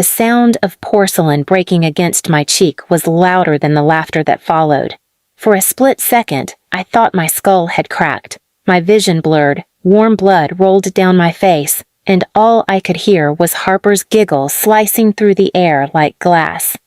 The sound of porcelain breaking against my cheek was louder than the laughter that followed. For a split second, I thought my skull had cracked. My vision blurred, warm blood rolled down my face, and all I could hear was Harper's giggle slicing through the air like glass.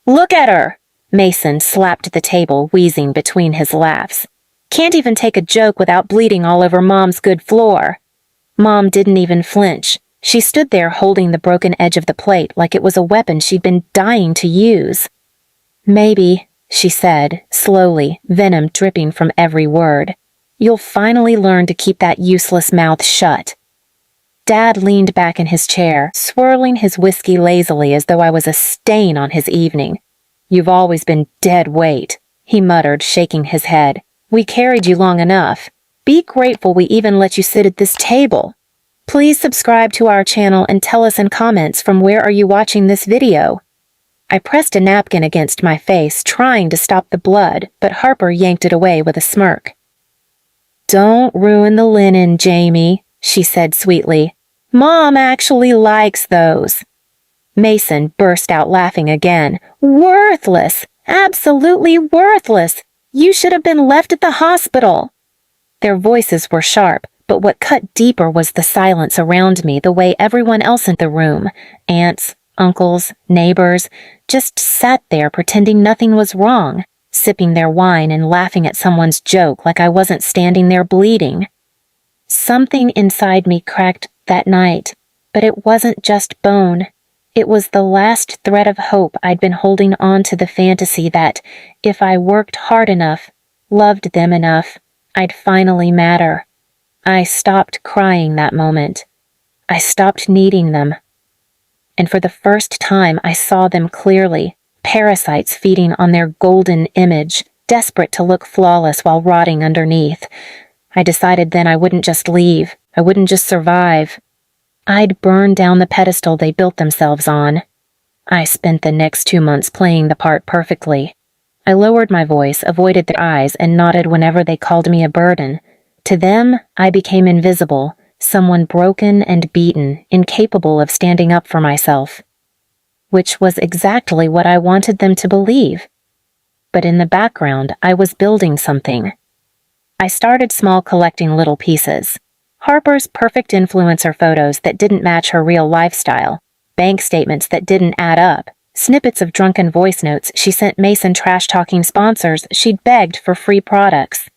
"Look at her!" Mason slapped the table, wheezing between his laughs. "Can't even take a joke without bleeding all over Mom's good floor." Mom didn't even flinch. She stood there holding the broken edge of the plate like it was a weapon she'd been dying to use. "Maybe," she said, slowly, venom dripping from every word, "you'll finally learn to keep that useless mouth shut." Dad leaned back in his chair, swirling his whiskey lazily as though I was a stain on his evening. "You've always been dead weight," he muttered, shaking his head. "We carried you long enough. Be grateful we even let you sit at this table." Please subscribe to our channel and tell us in comments from where are you watching this video. I pressed a napkin against my face, trying to stop the blood, but Harper yanked it away with a smirk. "Don't ruin the linen, Jamie," she said sweetly. "Mom actually likes those." Mason burst out laughing again. "Worthless! Absolutely worthless! You should have been left at the hospital." Their voices were sharp, but what cut deeper was the silence around me, the way everyone else in the room, aunts, uncles, neighbors, just sat there pretending nothing was wrong, sipping their wine and laughing at someone's joke like I wasn't standing there bleeding. Something inside me cracked that night, but it wasn't just bone. It was the last thread of hope I'd been holding on to, the fantasy that, if I worked hard enough, loved them enough, I'd finally matter. I stopped crying that moment. I stopped needing them. And for the first time, I saw them clearly, parasites feeding on their golden image, desperate to look flawless while rotting underneath. I decided then I wouldn't just leave. I wouldn't just survive. I'd burn down the pedestal they built themselves on. I spent the next 2 months playing the part perfectly. I lowered my voice, avoided their eyes, and nodded whenever they called me a burden. To them, I became invisible, someone broken and beaten, incapable of standing up for myself. Which was exactly what I wanted them to believe. But in the background, I was building something. I started small, collecting little pieces. Harper's perfect influencer photos that didn't match her real lifestyle, bank statements that didn't add up, snippets of drunken voice notes she sent Mason trash-talking sponsors she'd begged for free products.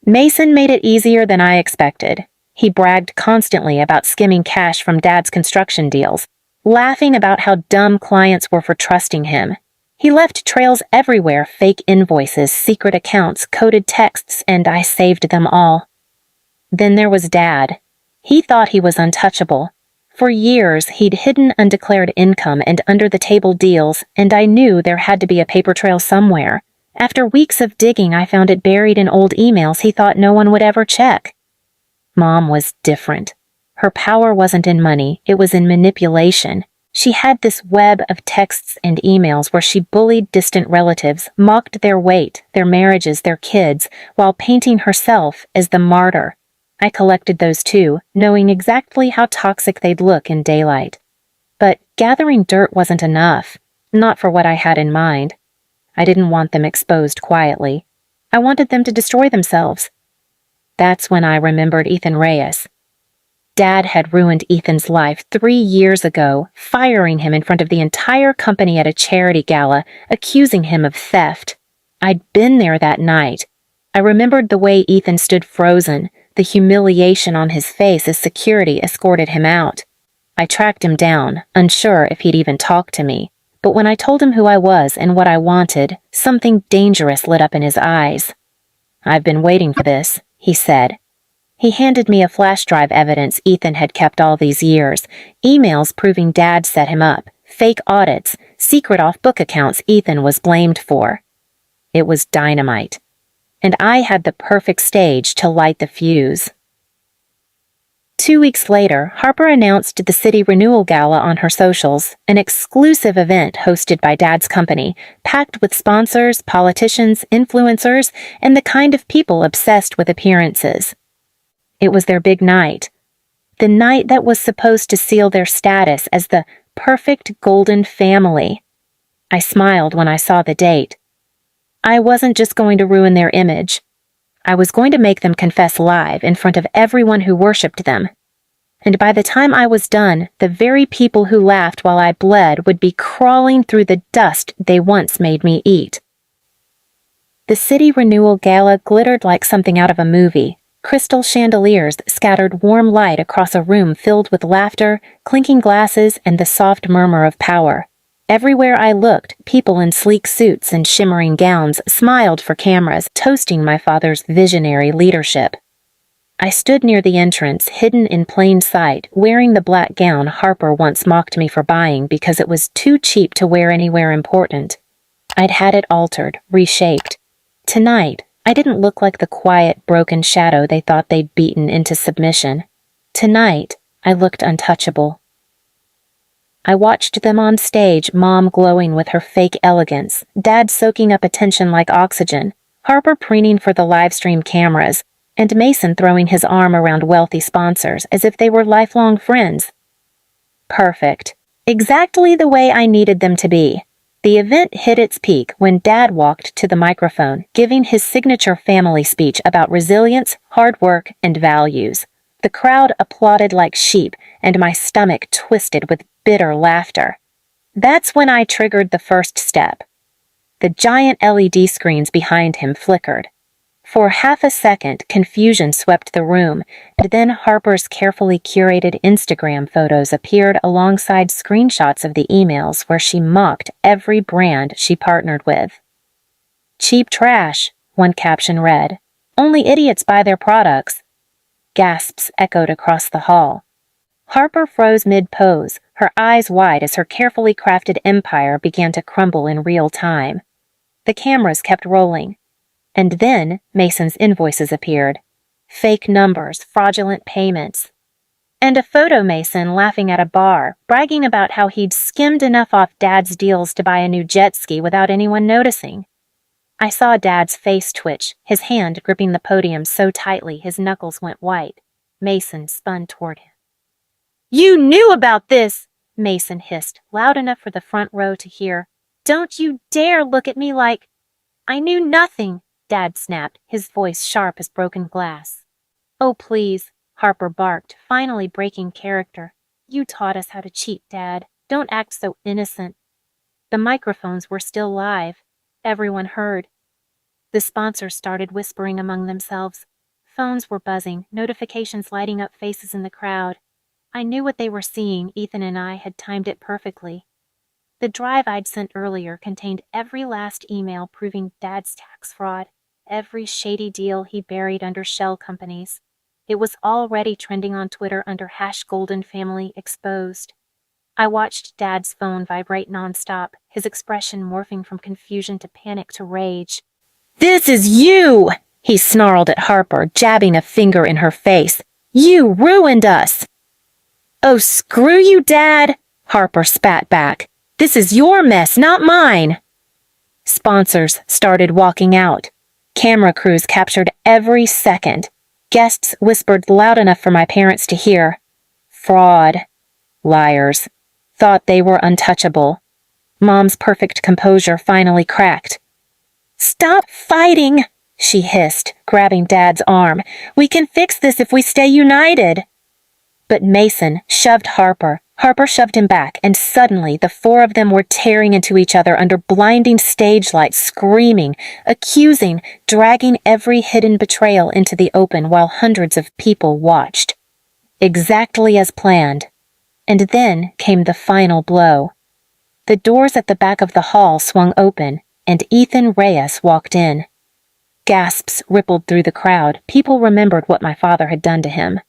Mason made it easier than I expected. He bragged constantly about skimming cash from Dad's construction deals, laughing about how dumb clients were for trusting him. He left trails everywhere, fake invoices, secret accounts, coded texts, and I saved them all. Then there was Dad. He thought he was untouchable. For years, he'd hidden undeclared income and under-the-table deals, and I knew there had to be a paper trail somewhere. After weeks of digging, I found it buried in old emails he thought no one would ever check. Mom was different. Her power wasn't in money, it was in manipulation. She had this web of texts and emails where she bullied distant relatives, mocked their weight, their marriages, their kids, while painting herself as the martyr. I collected those too, knowing exactly how toxic they'd look in daylight. But gathering dirt wasn't enough, not for what I had in mind. I didn't want them exposed quietly. I wanted them to destroy themselves. That's when I remembered Ethan Reyes. Dad had ruined Ethan's life 3 years ago, firing him in front of the entire company at a charity gala, accusing him of theft. I'd been there that night. I remembered the way Ethan stood frozen, the humiliation on his face as security escorted him out. I tracked him down, unsure if he'd even talk to me. But when I told him who I was and what I wanted, something dangerous lit up in his eyes. "I've been waiting for this," he said. He handed me a flash drive evidence Ethan had kept all these years, emails proving Dad set him up, fake audits, secret off-book accounts Ethan was blamed for. It was dynamite. And I had the perfect stage to light the fuse. 2 weeks later, Harper announced the City Renewal Gala on her socials, an exclusive event hosted by Dad's company, packed with sponsors, politicians, influencers, and the kind of people obsessed with appearances. It was their big night. The night that was supposed to seal their status as the perfect golden family. I smiled when I saw the date. I wasn't just going to ruin their image. I was going to make them confess live in front of everyone who worshipped them. And by the time I was done, the very people who laughed while I bled would be crawling through the dust they once made me eat. The City Renewal Gala glittered like something out of a movie. Crystal chandeliers scattered warm light across a room filled with laughter, clinking glasses, and the soft murmur of power. Everywhere I looked, people in sleek suits and shimmering gowns smiled for cameras, toasting my father's visionary leadership. I stood near the entrance, hidden in plain sight, wearing the black gown Harper once mocked me for buying because it was too cheap to wear anywhere important. I'd had it altered, reshaped. Tonight, I didn't look like the quiet, broken shadow they thought they'd beaten into submission. Tonight, I looked untouchable. I watched them on stage, Mom glowing with her fake elegance, Dad soaking up attention like oxygen, Harper preening for the livestream cameras, and Mason throwing his arm around wealthy sponsors as if they were lifelong friends. Perfect. Exactly the way I needed them to be. The event hit its peak when Dad walked to the microphone, giving his signature family speech about resilience, hard work, and values. The crowd applauded like sheep, and my stomach twisted with bitter laughter. That's when I triggered the first step. The giant LED screens behind him flickered. For half a second, confusion swept the room, and then Harper's carefully curated Instagram photos appeared alongside screenshots of the emails where she mocked every brand she partnered with. "Cheap trash," one caption read. "Only idiots buy their products." Gasps echoed across the hall. Harper froze mid-pose, her eyes wide as her carefully crafted empire began to crumble in real time. The cameras kept rolling. And then Mason's invoices appeared. Fake numbers, fraudulent payments. And a photo Mason laughing at a bar, bragging about how he'd skimmed enough off Dad's deals to buy a new jet ski without anyone noticing. I saw Dad's face twitch, his hand gripping the podium so tightly his knuckles went white. Mason spun toward him. "You knew about this!" Mason hissed, loud enough for the front row to hear. "Don't you dare look at me like—" "I knew nothing," Dad snapped, his voice sharp as broken glass. "Oh, please," Harper barked, finally breaking character. "You taught us how to cheat, Dad. Don't act so innocent." The microphones were still live. Everyone heard. The sponsors started whispering among themselves. Phones were buzzing, notifications lighting up faces in the crowd. I knew what they were seeing. Ethan and I had timed it perfectly. The drive I'd sent earlier contained every last email proving Dad's tax fraud, every shady deal he buried under shell companies. It was already trending on Twitter under #GoldenFamilyExposed. I watched Dad's phone vibrate nonstop, his expression morphing from confusion to panic to rage. "This is you!" he snarled at Harper, jabbing a finger in her face. "You ruined us!" "Oh, screw you, Dad!" Harper spat back. "This is your mess, not mine!" Sponsors started walking out. Camera crews captured every second. Guests whispered loud enough for my parents to hear. Fraud. Liars. Thought they were untouchable. Mom's perfect composure finally cracked. "Stop fighting!" she hissed, grabbing Dad's arm. "We can fix this if we stay united." But Mason shoved Harper. Harper shoved him back, and suddenly the four of them were tearing into each other under blinding stage lights, screaming, accusing, dragging every hidden betrayal into the open while hundreds of people watched. Exactly as planned. And then came the final blow. The doors at the back of the hall swung open, and Ethan Reyes walked in. Gasps rippled through the crowd. People remembered what my father had done to him.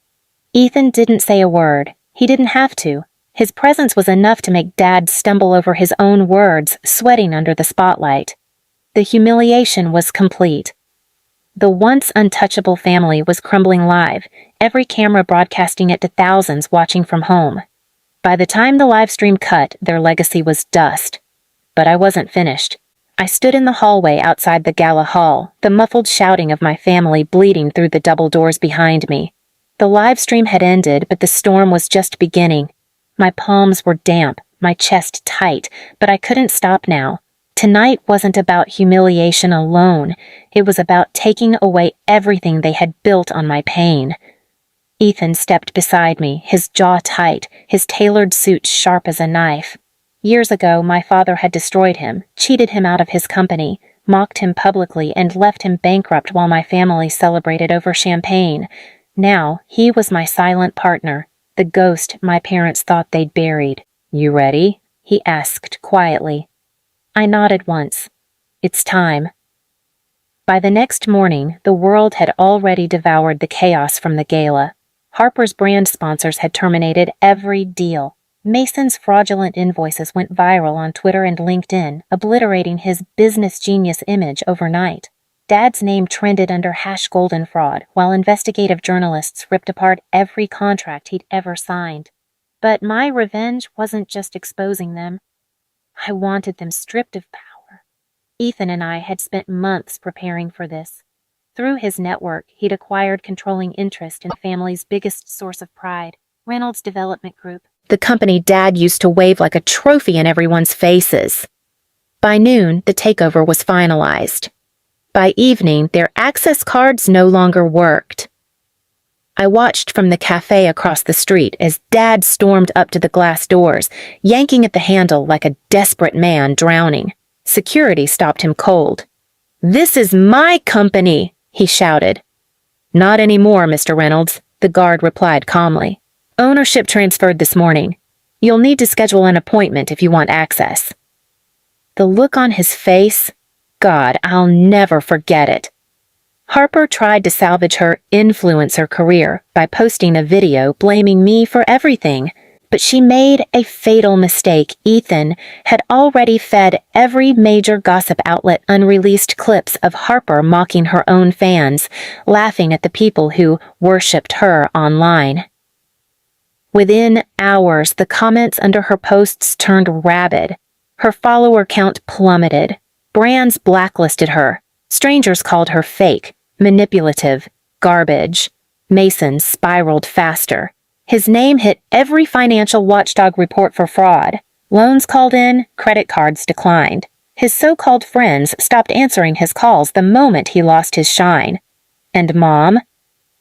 Ethan didn't say a word. He didn't have to. His presence was enough to make Dad stumble over his own words, sweating under the spotlight. The humiliation was complete. The once untouchable family was crumbling live, every camera broadcasting it to thousands watching from home. By the time the live stream cut, their legacy was dust. But I wasn't finished. I stood in the hallway outside the gala hall, the muffled shouting of my family bleeding through the double doors behind me. The live stream had ended, but the storm was just beginning. My palms were damp, my chest tight, but I couldn't stop now. Tonight wasn't about humiliation alone. It was about taking away everything they had built on my pain. Ethan stepped beside me, his jaw tight, his tailored suit sharp as a knife. Years ago, my father had destroyed him, cheated him out of his company, mocked him publicly, and left him bankrupt while my family celebrated over champagne. Now, he was my silent partner, the ghost my parents thought they'd buried. "You ready?" he asked quietly. I nodded once. It's time. By the next morning, the world had already devoured the chaos from the gala. Harper's brand sponsors had terminated every deal. Mason's fraudulent invoices went viral on Twitter and LinkedIn, obliterating his business genius image overnight. Dad's name trended under #goldenfraud, while investigative journalists ripped apart every contract he'd ever signed. But my revenge wasn't just exposing them. I wanted them stripped of power. Ethan and I had spent months preparing for this. Through his network, he'd acquired controlling interest in the family's biggest source of pride, Reynolds Development Group, the company Dad used to wave like a trophy in everyone's faces. By noon, the takeover was finalized. By evening, their access cards no longer worked. I watched from the cafe across the street as Dad stormed up to the glass doors, yanking at the handle like a desperate man drowning. Security stopped him cold. "This is my company!" he shouted. "Not anymore, Mr. Reynolds," the guard replied calmly. "Ownership transferred this morning. You'll need to schedule an appointment if you want access." The look on his face, God, I'll never forget it. Harper tried to salvage her influencer career by posting a video blaming me for everything, but she made a fatal mistake. Ethan had already fed every major gossip outlet unreleased clips of Harper mocking her own fans, laughing at the people who worshipped her online. Within hours, the comments under her posts turned rabid. Her follower count plummeted. Brands blacklisted her. Strangers called her fake, manipulative, garbage. Mason spiraled faster. His name hit every financial watchdog report for fraud. Loans called in, credit cards declined. His so-called friends stopped answering his calls the moment he lost his shine. And Mom,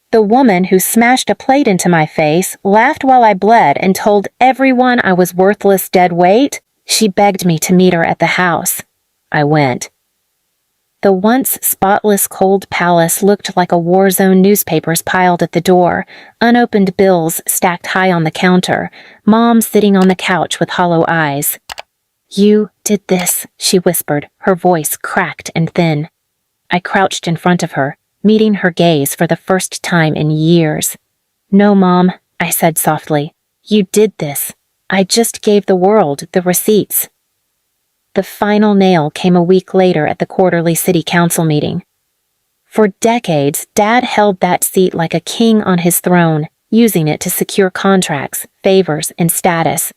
the woman who smashed a plate into my face, laughed while I bled and told everyone I was worthless dead weight, she begged me to meet her at the house. I went. The once spotless cold palace looked like a war zone. Newspapers piled at the door, unopened bills stacked high on the counter, Mom sitting on the couch with hollow eyes. "You did this," she whispered, her voice cracked and thin. I crouched in front of her, meeting her gaze for the first time in years. "No, Mom," I said softly. "You did this. I just gave the world the receipts." The final nail came a week later at the quarterly city council meeting. For decades, Dad held that seat like a king on his throne, using it to secure contracts, favors, and status.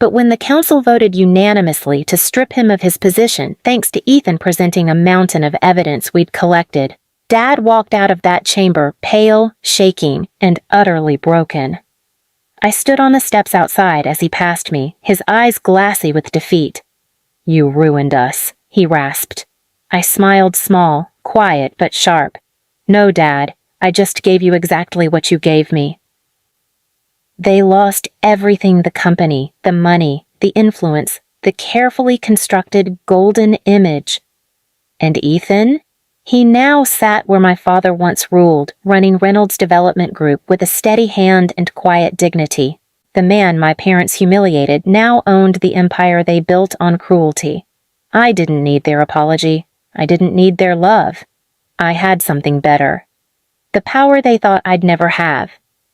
But when the council voted unanimously to strip him of his position, thanks to Ethan presenting a mountain of evidence we'd collected, Dad walked out of that chamber pale, shaking, and utterly broken. I stood on the steps outside as he passed me, his eyes glassy with defeat. "You ruined us," he rasped. I smiled small, quiet but sharp. "No, Dad, I just gave you exactly what you gave me." They lost everything: the company, the money, the influence, the carefully constructed golden image. And Ethan? He now sat where my father once ruled, running Reynolds Development Group with a steady hand and quiet dignity. The man my parents humiliated now owned the empire they built on cruelty. I didn't need their apology. I didn't need their love. I had something better. The power they thought I'd never have.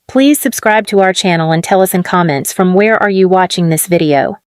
Please subscribe to our channel and tell us in comments from where are you watching this video.